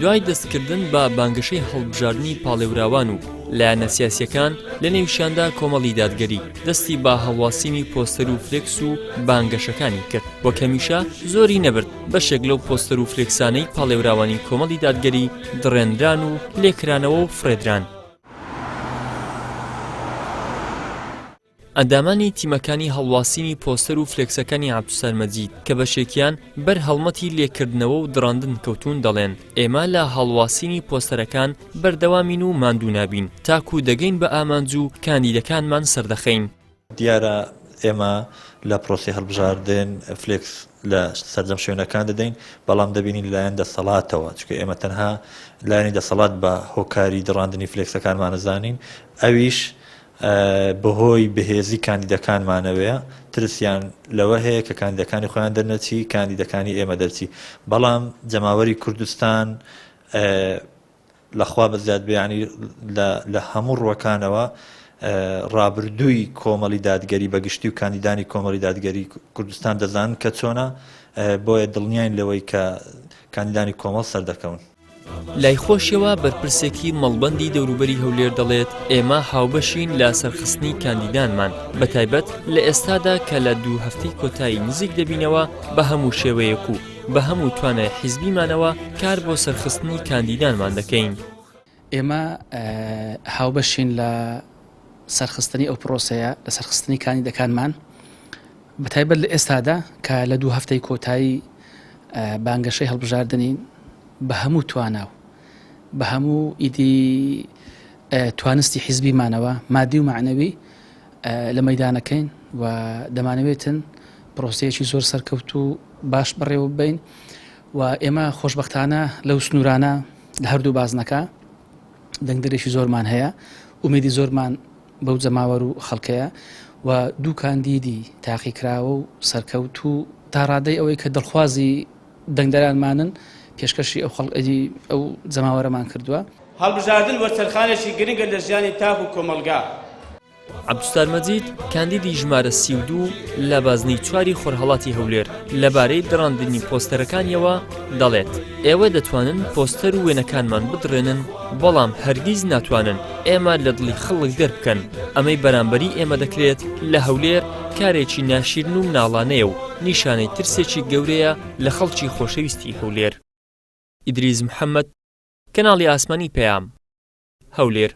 دوای دەستکردن بە بانگەشەی هەڵبژاردننی پاڵێوراوان و لایەنە سیاسیەکان لە نێوشیاندا کۆمەڵی دادگەری دەستی بە هەڵواسینی پۆستەر و فلێکس و بانگەشەکانی کرد. وەک هەمیشە زۆری نەبرد بەشێک لەو پۆستەر و فلێکسانەی پاڵێوراوانی کۆمەڵی دادگەری دڕێنران و لێکرانەوە و فرێدران. ئەندامانی تیمەکانی هەڵواسینی پۆستەر و فلێکسەکانی عەبدولسەلام مەجید کە بەشێکیان بەر هەڵمەتی لێکردنەوە و دڕاندن کەوتون دەڵێن ئێمە لە هەڵواسینی پۆستەرەکان بەردەوامین و ماندوو نابین تاکو دەگەین بە ئامانج و کاندیدەکانمان سەردەخەین. دیارە ئێمە لە پرۆسی هەڵبژاردن فلێکس لە سەرجەم شوێنەکان دەدەین بەڵام دەبینین لایەن دەسەڵاتەوە چونکە ئێمە تەنها لایەنی دەسەڵات بە هۆکاری دڕاندنی فلێکسەکانمان نەزانین ئەویش بەهۆی بەهێزی کاندیدەکانمانەوەیە ترسیان لەوە هەیە کە کاندیدەکانی خۆیان دەرنەچی کاندیدەکانی ئێمە دەرچی بەڵام جەماوەری کوردستان لەخوا بەزیاد بێیانی لە هەموو ڕووەکانەوە ڕابردووی کۆمەڵی دادگەری بەگشتی و کاندیدانی کۆمەڵی دادگەری کوردستان دەزانن کە چۆنە بۆیە دڵنیاین لەوەی کە کاندیدانی کۆمەڵ سەردەکەون. لای خۆشیەوە بەرپرسێکی مەڵبەندی دەوروبەری هەولێر دەڵێت ئێمە هاوبەشین لە سەرخستنی کاندیدانمان بەتایبەت لە ئێستادا کە لە 2 هەفتەی کۆتایی نزیک دەبینەوە بە هەموو شێوەیەک و بە هەموو توانای حیزبیمانەوە کار بۆ سەرخستنی کاندیدانمان دەکەین. ئێمە هاوبەشین لە سەرخستنی ئەو پرۆسەیە لە سەرخستنی کاندیدەکانمان بەتایبەت لە ئێستادا کە لە 2 هەفتەی کۆتایی بانگەشەی هەڵبژاردنین بە هەموو تواناو بە هەموو ئیدی توانستی حیزبیمانەوە مادی و معنەوی لە مەیدانەکەین و دەمانەوێتن پرۆسەیەکی زۆر سەرکەوت و باش بەڕێوە بین و ئێمە خۆشبەختانە لەو سنوورانە لە هەردوو بازنەکە دەنگدەرێکی زۆرمان هەیە ئومێدی زۆرمان بەو جەماوەر و خەڵکەیە و 2 کاندیدی تاقیکراوە و سەرکەوت و تا ڕادەی ئەوەی کە دڵخوازی دەنگدەرانمانن پێشکەشی ئەو جەماوەرەمان کردووە. هەڵبژاردن وەرسەرخانێکی گرنگە لە ژیانی تاک و کۆمەلگا. عەبدولسەلام مەجید کاندیدی ژمارە 32 لە بازنەی 4 خۆرهەڵاتی هەولێر لەبارەی دڕاندنی پۆستەرەکانیەوە دەڵێت ئێوە دەتوانن پۆستەر و وێنەکانمان بدڕێنن بەڵام هەرگیز ناتوانن ئێمە لە دڵی خەڵک دەربکەن ئەمەی بەرامبەری ئێمە دەکرێت لە هەولێر کارێکی ناشیرن و مناڵانەیە و نیشانەی ترسێکی گەورەیە لە خەڵکی خۆشەویستی هەولێر. ئیدریس محەممەد، کەناڵی ئاسمانی پەیام، هەولێر.